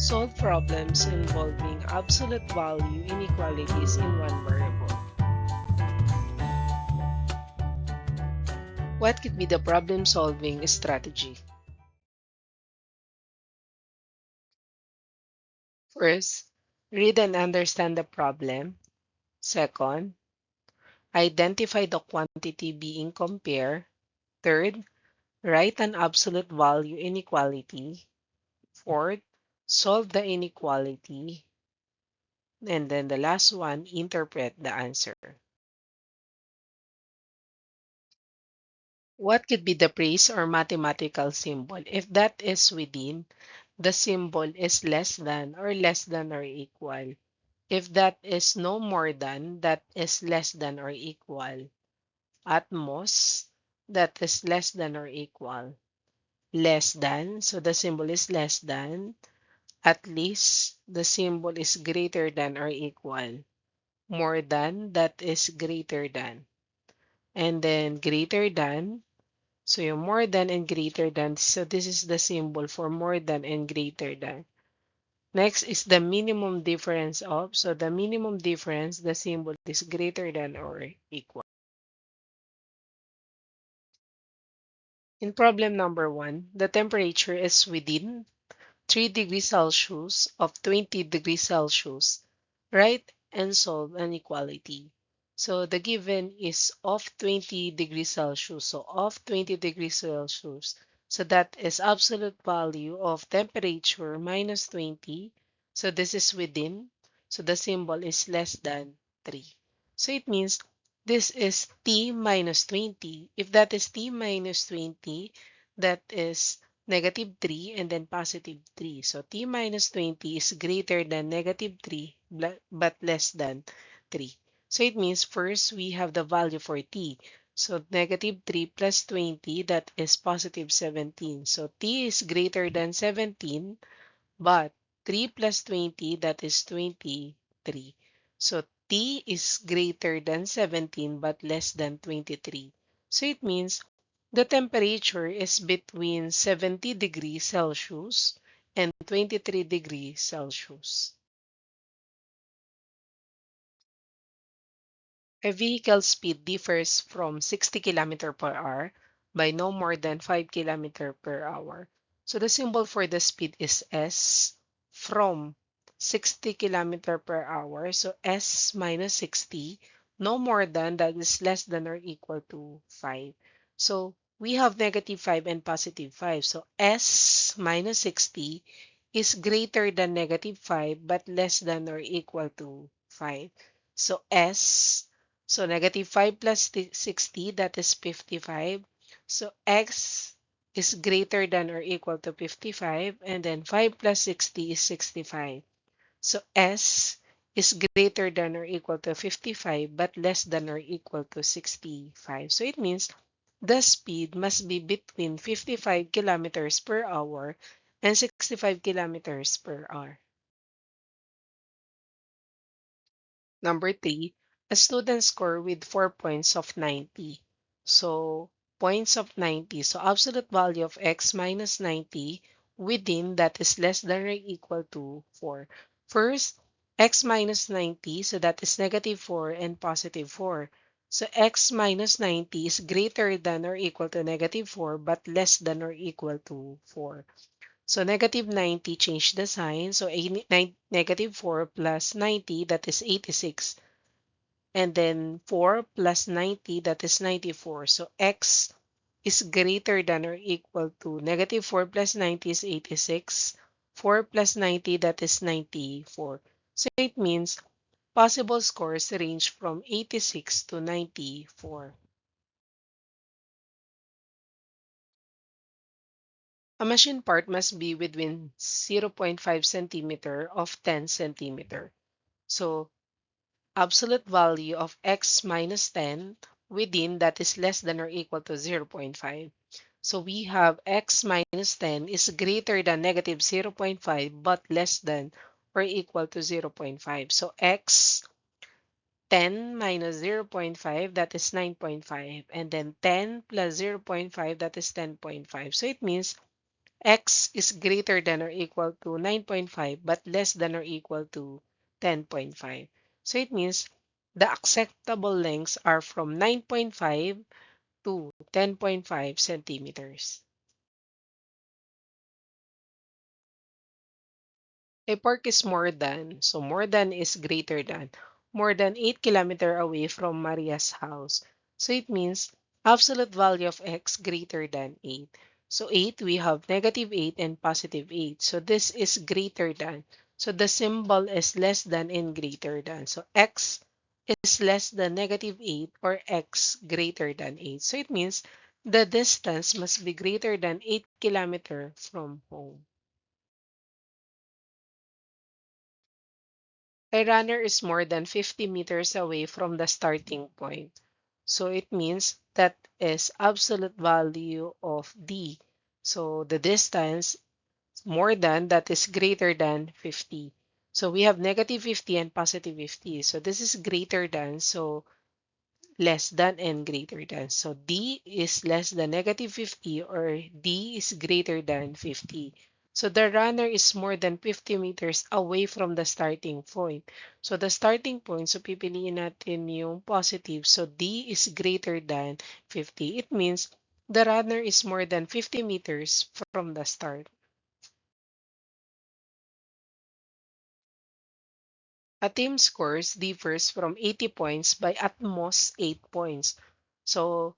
Solve problems involving absolute value inequalities in one variable. What could be the problem-solving strategy? First, read and understand the problem. Second, identify the quantity being compared. Third, write an absolute value inequality. Fourth, solve the inequality. And then the last one, interpret the answer. What could be the phrase or mathematical symbol? If that is within, the symbol is less than or equal. If that is no more than, that is less than or equal. At most, that is less than or equal. Less than, so the symbol is less than. At least, the symbol is greater than or equal. More than, that is greater than. And then greater than, so yung more than and greater than, so this is the symbol for more than and greater than. Next is the minimum difference of, so the minimum difference, the symbol is greater than or equal. In problem number 1, the temperature is within 3 degrees Celsius of 20 degrees Celsius. Write and solve an equality. So the given is of 20 degrees Celsius. So of 20 degrees Celsius. So that is absolute value of temperature minus 20. So this is within. So the symbol is less than 3. So it means this is t minus 20. If that is t minus 20, that is negative 3 and then positive 3. So t minus 20 is greater than negative 3 but less than 3. So it means first we have the value for t. So negative 3 plus 20, that is positive 17. So t is greater than 17, but 3 plus 20, that is 23. So t is greater than 17 but less than 23. So it means the temperature is between 70 degrees Celsius and 23 degrees Celsius. A vehicle's speed differs from 60 km per hour by no more than 5 km per hour. So the symbol for the speed is S from 60 km per hour. So S minus 60, no more than, that is less than or equal to 5. So we have negative 5 and positive 5. So S minus 60 is greater than negative 5 but less than or equal to 5. So S, so negative 5 plus 60, that is 55. So x is greater than or equal to 55, and then 5 plus 60 is 65. So s is greater than or equal to 55 but less than or equal to 65. So it means the speed must be between 55 kilometers per hour and 65 kilometers per hour. Number 3, a student score with 4 points of 90. So, points of 90. So, absolute value of x minus 90 within, that is less than or equal to 4. First, x minus 90, so that is negative 4 and positive 4. So, x minus 90 is greater than or equal to negative 4 but less than or equal to 4. So negative 90, change the sign. So negative 4 plus 90, that is 86. And then 4 plus 90, that is 94. So x is greater than or equal to negative 4 plus 90 is 86. 4 plus 90, that is 94. So it means possible scores range from 86 to 94. A machine part must be within 0.5 centimeter of 10 centimeter. So absolute value of x minus 10 within, that is less than or equal to 0.5. So we have x minus 10 is greater than negative 0.5 but less than or equal to 0.5. So x 10 minus 0.5, that is 9.5. And then 10 plus 0.5, that is 10.5. So it means x is greater than or equal to 9.5 but less than or equal to 10.5. So it means the acceptable lengths are from 9.5 to 10.5 centimeters. A park is more than, so more than is greater than, more than 8 kilometers away from Maria's house. So it means absolute value of x greater than 8. So 8, we have negative 8 and positive 8. So this is greater than. So the symbol is less than and greater than. So x is less than negative 8 or x greater than 8. So it means the distance must be greater than 8 kilometers from home. A runner is more than 50 meters away from the starting point. So it means that is absolute value of D. So the distance more than that is greater than 50. So we have negative 50 and positive 50. So this is greater than. So less than and greater than. So D is less than negative 50 or D is greater than 50. So the runner is more than 50 meters away from the starting point. So the starting point, so pipiliin natin yung positive. So D is greater than 50. It means the runner is more than 50 meters from the start. A team scores differs from 80 points by at most 8 points. So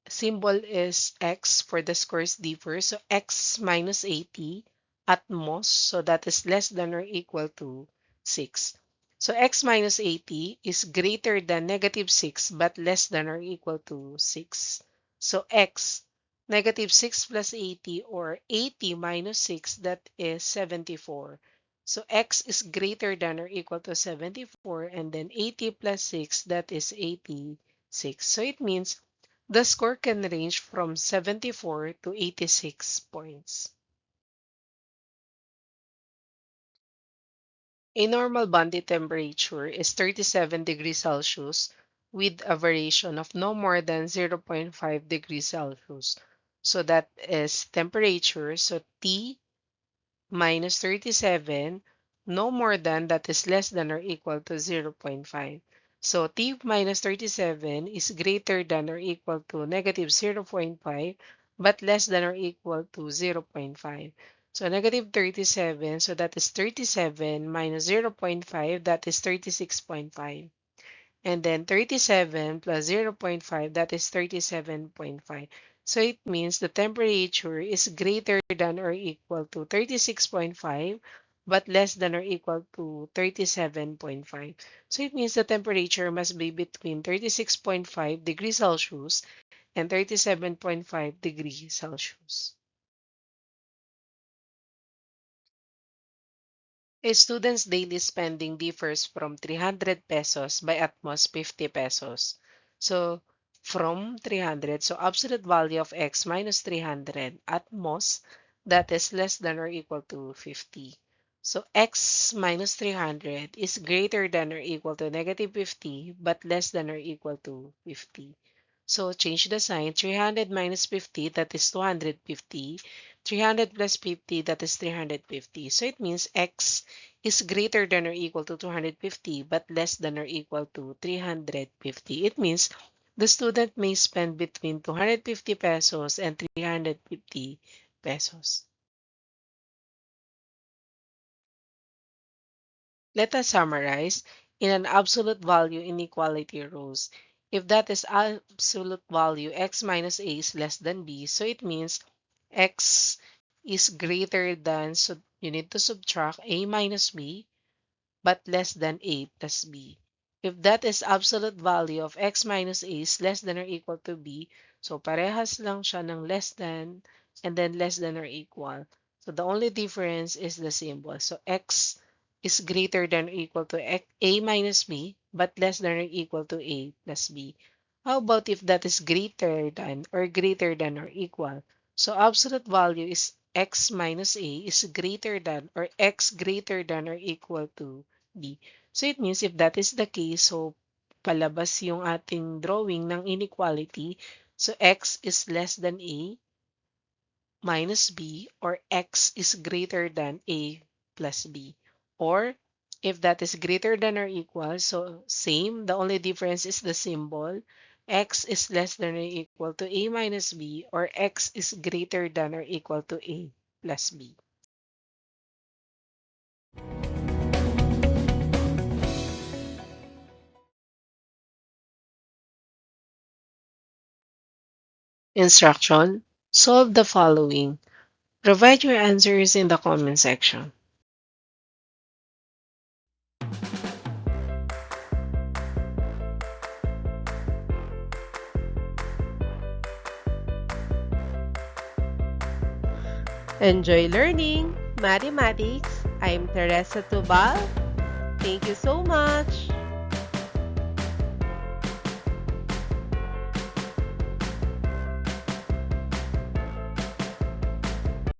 symbol is x for the scores differ. So x minus 80 at most. So that is less than or equal to 6. So x minus 80 is greater than negative 6 but less than or equal to 6. So x negative 6 plus 80 or 80 minus 6 that is 74. So x is greater than or equal to 74 and then 80 plus 6 that is 86. So it means the score can range from 74 to 86 points. A normal body temperature is 37 degrees Celsius with a variation of no more than zero point 0.5 degrees Celsius. So that is temperature. So T minus 37, no more than that is less than or equal to zero point 0.5. So T minus 37 is greater than or equal to negative zero point 0.5 but less than or equal to zero point 0.5. So negative 37, so that is 37 minus zero point 0.5, that is 36.5. And then 37 plus zero point 0.5, that is 37.5. So it means the temperature is greater than or equal to 36.5 but less than or equal to 37.5. So it means the temperature must be between 36.5 degrees Celsius and 37.5 degrees Celsius. A student's daily spending differs from 300 pesos by at most 50 pesos. So, from 300, so absolute value of x minus 300 at most, that is less than or equal to 50. So, x minus 300 is greater than or equal to negative 50, but less than or equal to 50. So, change the sign. 300 minus 50, that is 250. 300 plus 50, that is 350. So, it means x is greater than or equal to 250 but less than or equal to 350. It means the student may spend between 250 pesos and 350 pesos. Let us summarize in an absolute value inequality rules. If that is absolute value, x minus a is less than b, so it means x is greater than, so you need to subtract a minus b but less than a plus b. If that is absolute value of x minus a is less than or equal to b, so parehas lang siya ng less than and then less than or equal. So the only difference is the symbol. So x is greater than or equal to a minus b but less than or equal to a plus b. How about if that is greater than or equal? So absolute value is x minus a is greater than or x greater than or equal to B. So it means if that is the case, so palabas yung ating drawing ng inequality. So x is less than a minus b, or x is greater than a plus b. Or if that is greater than or equal, so same, the only difference is the symbol. X is less than or equal to a minus b, or x is greater than or equal to a plus b. Instruction: solve the following. Provide your answers in the comment section. Enjoy learning mathematics. I'm Teresa Tubal. Thank you so much.